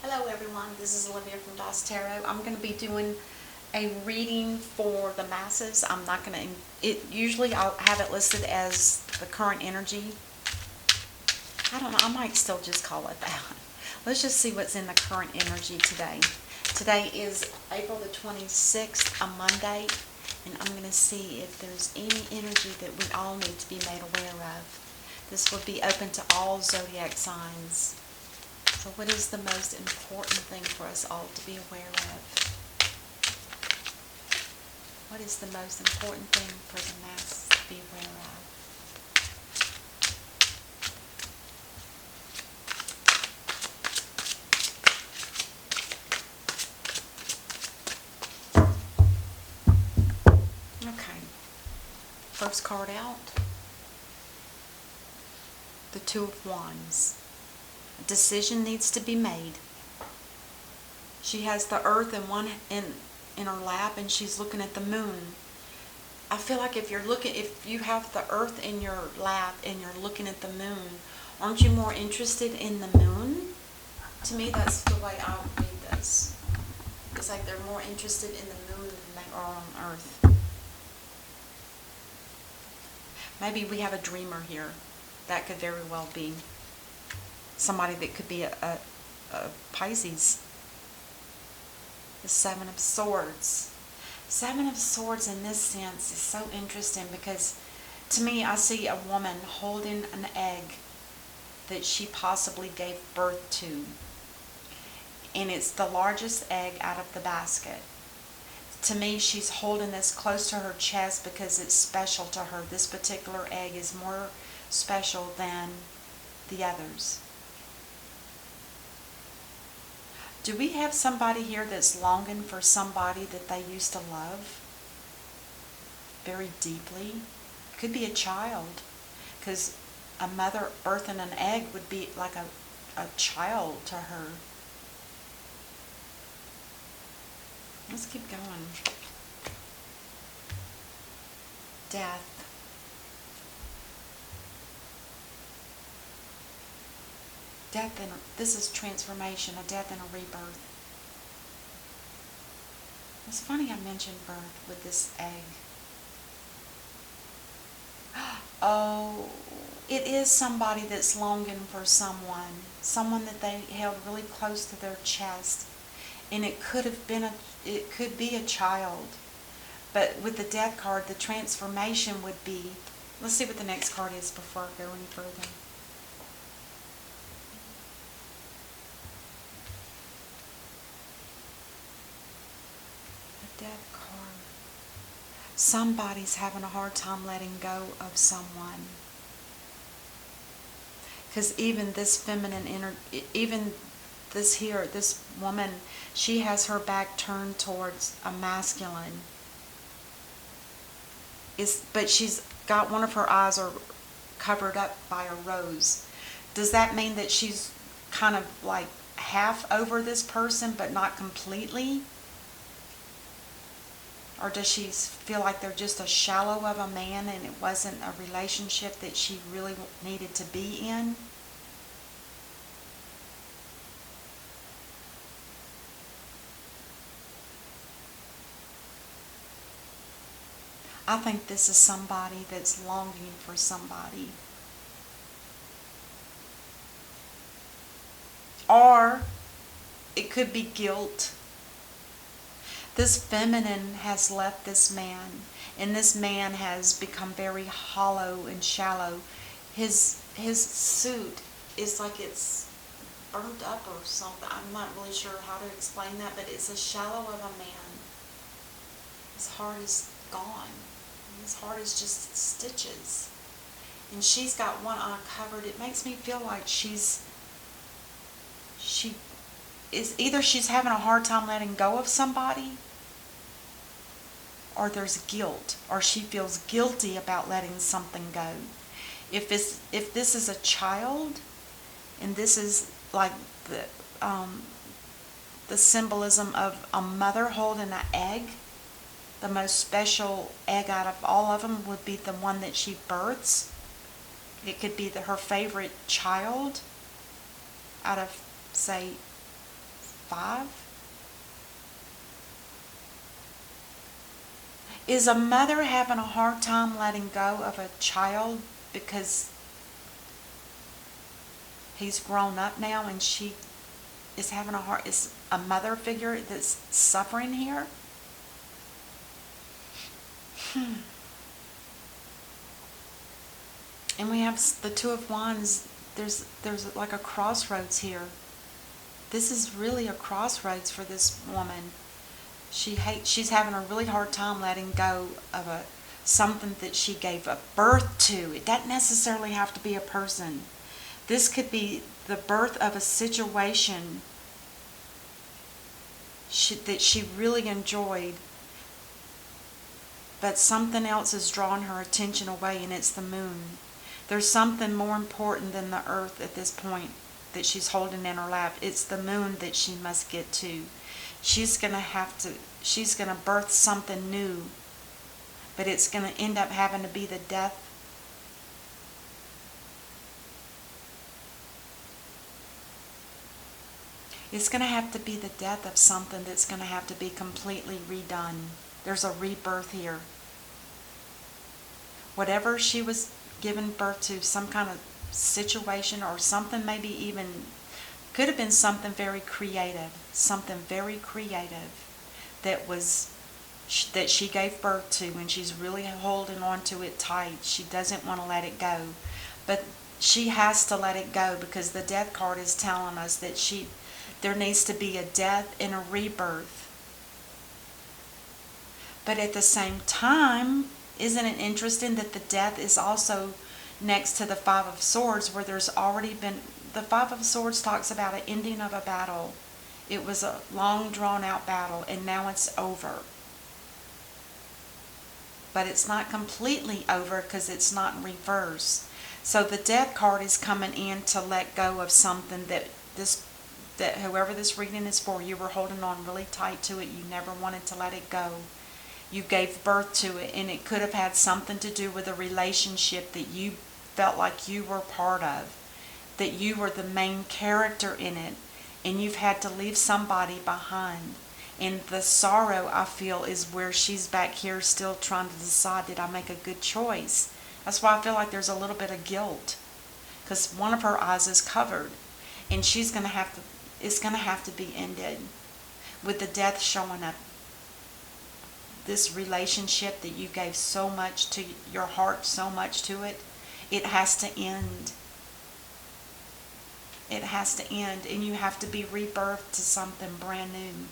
Hello everyone, this is Olivia from DOS Tarot. I'm going to be doing a reading for the masses. I'm not going to, usually I'll have it listed as the current energy. I don't know, I might still just call it that. Let's just see what's in the current energy today. Today is April the 26th, a Monday, and I'm going to see if there's any energy that we all need to be made aware of. This would be open to all zodiac signs. So what is the most important thing for us all to be aware of? What is the most important thing for the mass to be aware of? Okay. First card out. The Two of Wands. A decision needs to be made. She has the earth in her lap and she's looking at the moon. I feel like if you have the earth in your lap and you're looking at the moon, aren't you more interested in the moon? To me, that's the way I would read this. It's like they're more interested in the moon than they are on earth. Maybe we have a dreamer here. That could very well be somebody that could be a Pisces. The Seven of Swords. Seven of Swords in this sense is so interesting because to me I see a woman holding an egg that she possibly gave birth to. And it's the largest egg out of the basket. To me, she's holding this close to her chest because it's special to her. This particular egg is more special than the others. Do we have somebody here that's longing for somebody that they used to love very deeply? Could be a child, because a mother birthing an egg would be like a child to her. Let's keep going. Death. Death and this is transformation, a death and a rebirth. It's funny I mentioned birth with this egg. Oh, it is somebody that's longing for someone that they held really close to their chest, and it could be a child. But with the death card, the transformation would be. Let's see what the next card is before I go any further. Death card. Somebody's having a hard time letting go of someone. Because even this feminine even this woman, she has her back turned towards a masculine. But she's got one of her eyes are covered up by a rose. Does that mean that she's kind of like half over this person, but not completely? Or does she feel like they're just a shallow of a man and it wasn't a relationship that she really needed to be in? I think this is somebody that's longing for somebody. Or it could be guilt. This feminine has left this man, and this man has become very hollow and shallow. His suit is like it's burnt up or something. I'm not really sure how to explain that, but it's a shallow of a man. His heart is gone. His heart is just stitches. And she's got one eye covered. It makes me feel like she is either she's having a hard time letting go of somebody, or there's guilt, or she feels guilty about letting something go. If this is a child, and this is like the symbolism of a mother holding an egg, the most special egg out of all of them would be the one that she births. It could be her favorite child out of, say, 5. Is a mother having a hard time letting go of a child because he's grown up now and she is having is a mother figure that's suffering here? And we have the Two of Wands. There's like a crossroads here. This is really a crossroads for this woman. She's having a really hard time letting go of something that she gave a birth to. It doesn't necessarily have to be a person. This could be the birth of a situation that she really enjoyed, but something else has drawn her attention away, and it's the moon. There's something more important than the earth at this point that she's holding in her lap. It's the moon that she must get to. She's going to birth something new, but it's going to end up having to be the death. It's going to have to be the death of something that's going to have to be completely redone. There's a rebirth here. Whatever she was given birth to, some kind of situation or something, maybe even could have been something very creative, that she gave birth to, and she's really holding on to it tight. She doesn't want to let it go, but she has to let it go, because the death card is telling us that there needs to be a death and a rebirth. But at the same time, isn't it interesting that the death is also next to the Five of Swords, where there's already been... The Five of Swords talks about an ending of a battle. It was a long, drawn-out battle, and now it's over. But it's not completely over, because it's not in reverse. So the death card is coming in to let go of something that whoever this reading is for, you were holding on really tight to it. You never wanted to let it go. You gave birth to it, and it could have had something to do with a relationship that you felt like you were part of, that you were the main character in it, and you've had to leave somebody behind. And the sorrow, I feel, is where she's back here still trying to decide, did I make a good choice? That's why I feel like there's a little bit of guilt, because one of her eyes is covered, and it's going to have to be ended with the death showing up. This relationship that you gave so much to your heart, so much to it, it has to end. It has to end, and you have to be rebirthed to something brand new.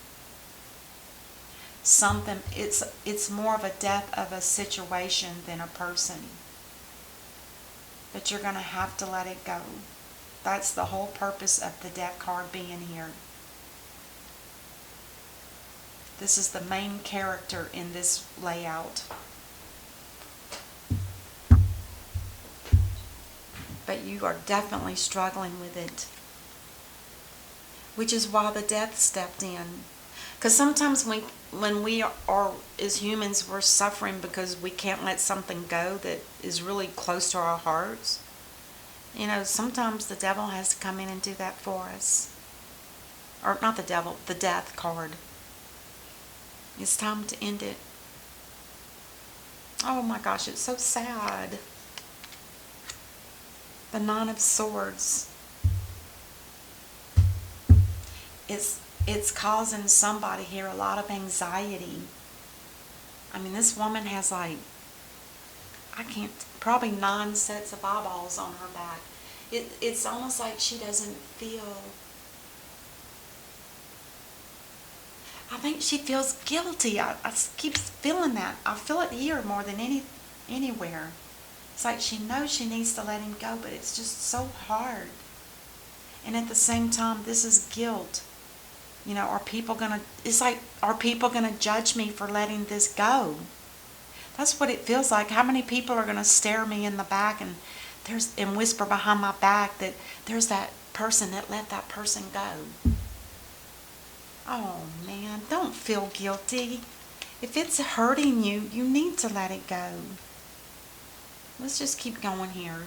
Something, it's more of a death of a situation than a person. But you're going to have to let it go. That's the whole purpose of the death card being here. This is the main character in this layout. But you are definitely struggling with it. Which is why the death stepped in. Because sometimes when we are, as humans, we're suffering because we can't let something go that is really close to our hearts. You know, sometimes the devil has to come in and do that for us. Or not the devil, the death card. It's time to end it. Oh my gosh, it's so sad. The Nine of Swords. It's causing somebody here a lot of anxiety. I mean, this woman has probably 9 sets of eyeballs on her back. It's almost like she doesn't feel... I think she feels guilty. I keep feeling that. I feel it here more than anywhere. It's like she knows she needs to let him go, but it's just so hard. And at the same time, this is guilt. You know, are people going to judge me for letting this go? That's what it feels like. How many people are going to stare me in the back and whisper behind my back that there's that person that let that person go? Oh man, don't feel guilty. If it's hurting you, you need to let it go. Let's just keep going here.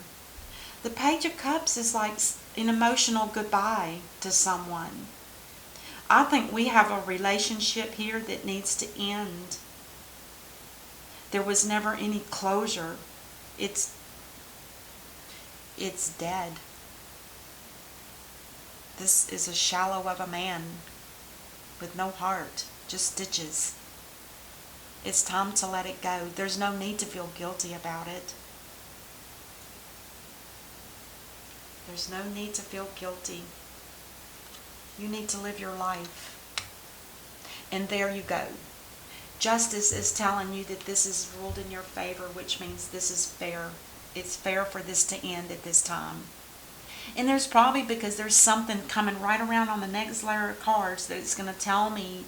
The Page of Cups is like an emotional goodbye to someone. I think we have a relationship here that needs to end. There was never any closure. It's dead. This is a shallow of a man with no heart, just stitches. It's time to let it go. There's no need to feel guilty about it. There's no need to feel guilty. You need to live your life. And there you go. Justice is telling you that this is ruled in your favor, which means this is fair. It's fair for this to end at this time. And there's probably, because there's something coming right around on the next layer of cards that's going to tell me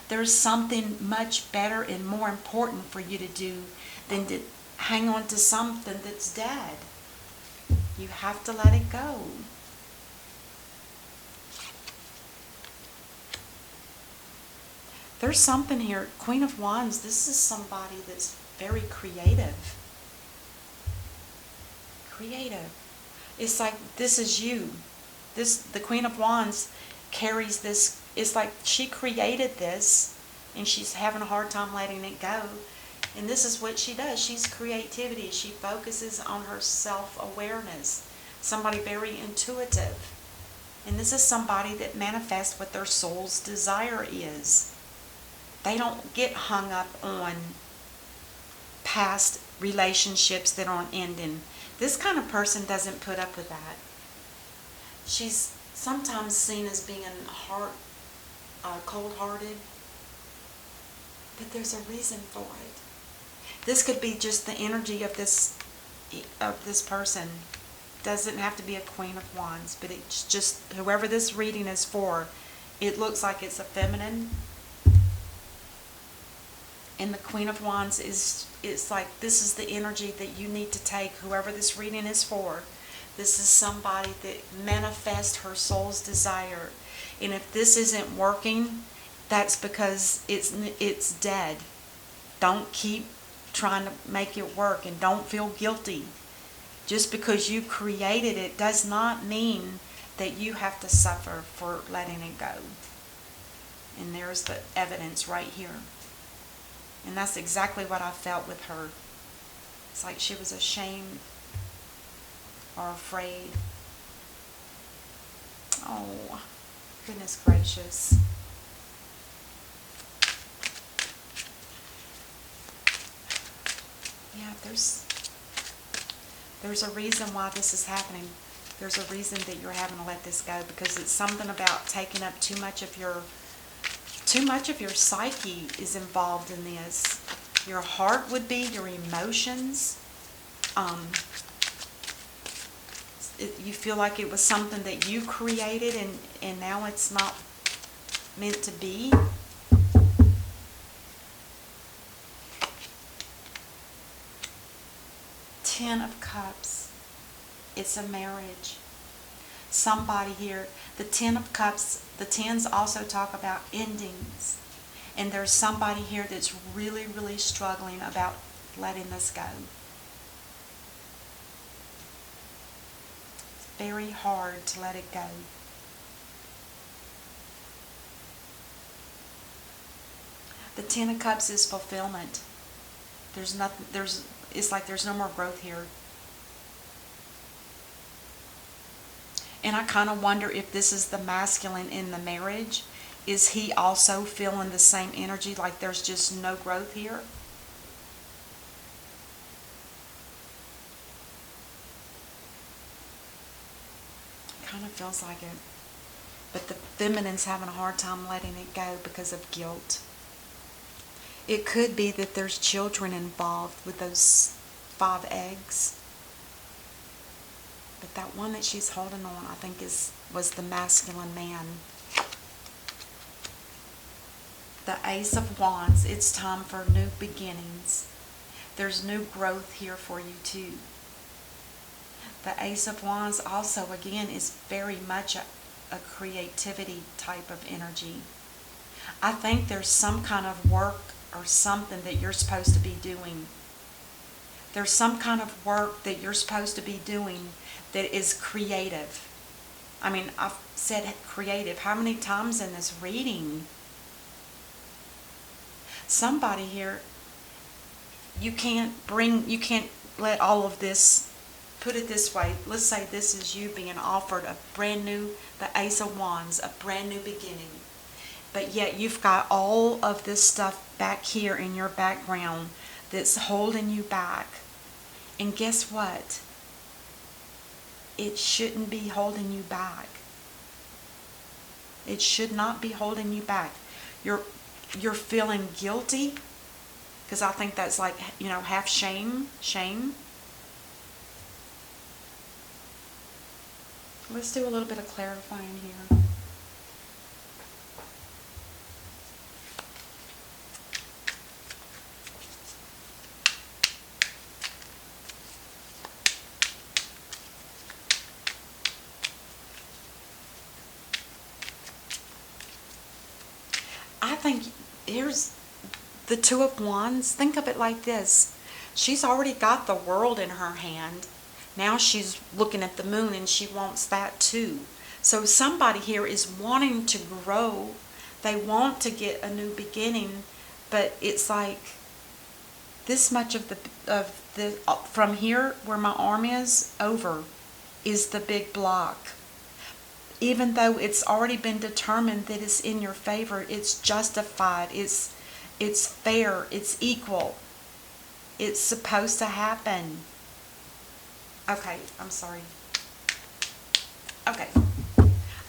there's something much better and more important for you to do than to hang on to something that's dead. You have to let it go. There's something here. Queen of Wands, this is somebody that's very creative. Creative. It's like this is you. The Queen of Wands carries this. It's like she created this and she's having a hard time letting it go. And this is what she does. She's creativity. She focuses on her self-awareness. Somebody very intuitive. And this is somebody that manifests what their soul's desire is. They don't get hung up on past relationships that aren't ending. This kind of person doesn't put up with that. She's sometimes seen as being cold-hearted, but there's a reason for it. This could be just the energy of this person. Doesn't have to be a Queen of Wands, but it's just whoever this reading is for. It looks like it's a feminine. And the Queen of Wands it's like this is the energy that you need to take, whoever this reading is for. This is somebody that manifests her soul's desire. And if this isn't working, that's because it's dead. Don't keep trying to make it work, and don't feel guilty. Just because you created it does not mean that you have to suffer for letting it go. And there's the evidence right here. And that's exactly what I felt with her. It's like she was ashamed or afraid. Oh, goodness gracious. Yeah, there's a reason why this is happening. There's a reason that you're having to let this go, because it's something about taking up too much of your psyche is involved in this. Your heart would be, your emotions. You feel like it was something that you created and now it's not meant to be. Ten of Cups. It's a marriage. Somebody here, the Ten of Cups, the tens also talk about endings. And there's somebody here that's really, really struggling about letting this go. It's very hard to let it go. The Ten of Cups is fulfillment. It's like there's no more growth here. And I kind of wonder if this is the masculine in the marriage. Is he also feeling the same energy, like there's just no growth here? It kind of feels like it. But the feminine's having a hard time letting it go because of guilt. It could be that there's children involved with those 5 eggs. But that one that she's holding on, I think, was the masculine man. The Ace of Wands, it's time for new beginnings. There's new growth here for you too. The Ace of Wands also, again, is very much a creativity type of energy. I think there's some kind of work or something that you're supposed to be doing. There's some kind of work that you're supposed to be doing that is creative. I mean, I've said creative how many times in this reading? Somebody here, you can't let all of this, put it this way, let's say this is you being offered a brand new, the Ace of Wands, a brand new beginning. But yet you've got all of this stuff back here in your background that's holding you back. And guess what? It shouldn't be holding you back. It should not be holding you back. You're feeling guilty, because I think that's like, half shame. Let's do a little bit of clarifying here. I think here's the Two of Wands. Think of it like this. She's already got the world in her hand. Now she's looking at the moon and she wants that too. So somebody here is wanting to grow. They want to get a new beginning, but it's like this much of the from here where my arm is over is the big block. Even though it's already been determined that it's in your favor, it's justified, it's fair, it's equal. It's supposed to happen. Okay, I'm sorry. Okay.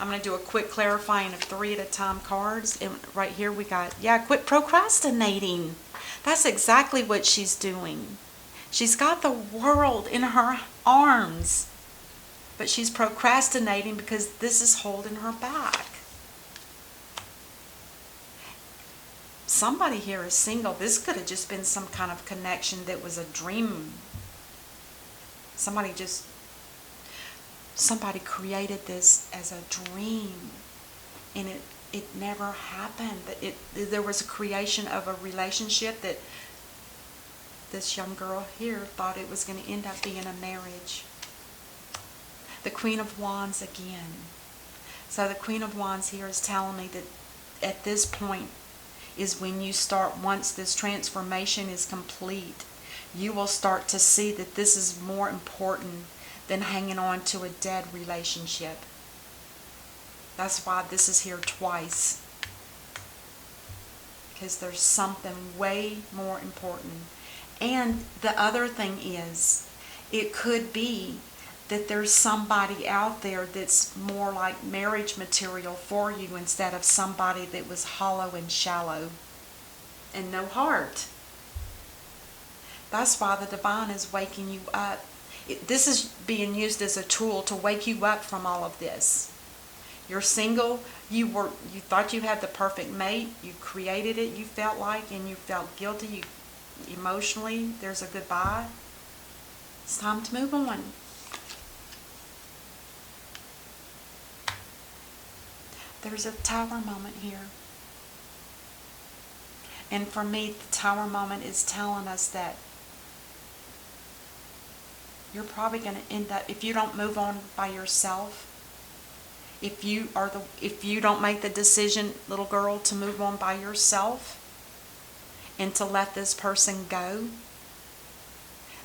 I'm going to do a quick clarifying of 3 at a time cards. And right here we got, quit procrastinating. That's exactly what she's doing. She's got the world in her arms. But she's procrastinating because this is holding her back. Somebody here is single. This could have just been some kind of connection that was a dream. Somebody created this as a dream, and it never happened. There was a creation of a relationship that this young girl here thought it was going to end up being a marriage. The Queen of Wands again. So the Queen of Wands here is telling me that at this point is when you start, once this transformation is complete, you will start to see that this is more important than hanging on to a dead relationship. That's why this is here twice. Because there's something way more important. And the other thing is, it could be that there's somebody out there that's more like marriage material for you instead of somebody that was hollow and shallow and no heart. That's why the divine is waking you up. This is being used as a tool to wake you up from all of this. You're single, you thought you had the perfect mate, you created it, you felt like, and you felt guilty, emotionally, there's a goodbye. It's time to move on. There's a tower moment here. And for me, the tower moment is telling us that you're probably going to end up, if you don't move on by yourself, if you don't make the decision, little girl, to move on by yourself and to let this person go,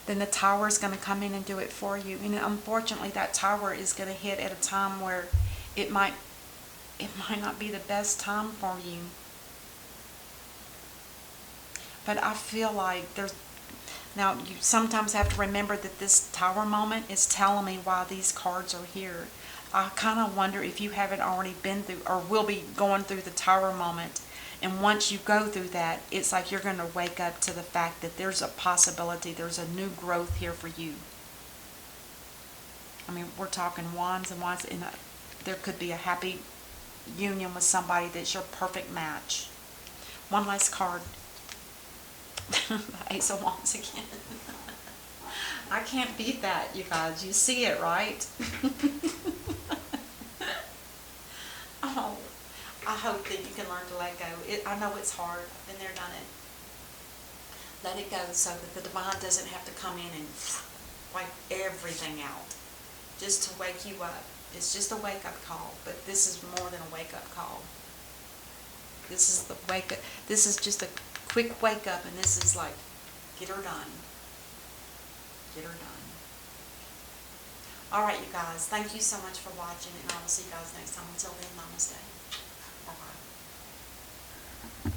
then the tower is going to come in and do it for you. And unfortunately, that tower is going to hit at a time where it might not be the best time for you. But I feel like now you sometimes have to remember that this tower moment is telling me why these cards are here. I kind of wonder if you haven't already been through or will be going through the tower moment. And once you go through that, it's like you're going to wake up to the fact that there's a possibility, there's a new growth here for you. I mean, we're talking wands and wands, and there could be a happy union with somebody that's your perfect match. One last card. The Ace of Wands again. I can't beat that, you guys. You see it, right? Oh, I hope that you can learn to let go. I know it's hard. I've been there, done it. Let it go so that the divine doesn't have to come in and wipe everything out. Just to wake you up. It's just a wake-up call, but this is more than a wake-up call. This is the wake-up. This is just a quick wake-up, and this is like, get her done. Get her done. All right, you guys. Thank you so much for watching, and I will see you guys next time. Until then, namaste. Bye-bye.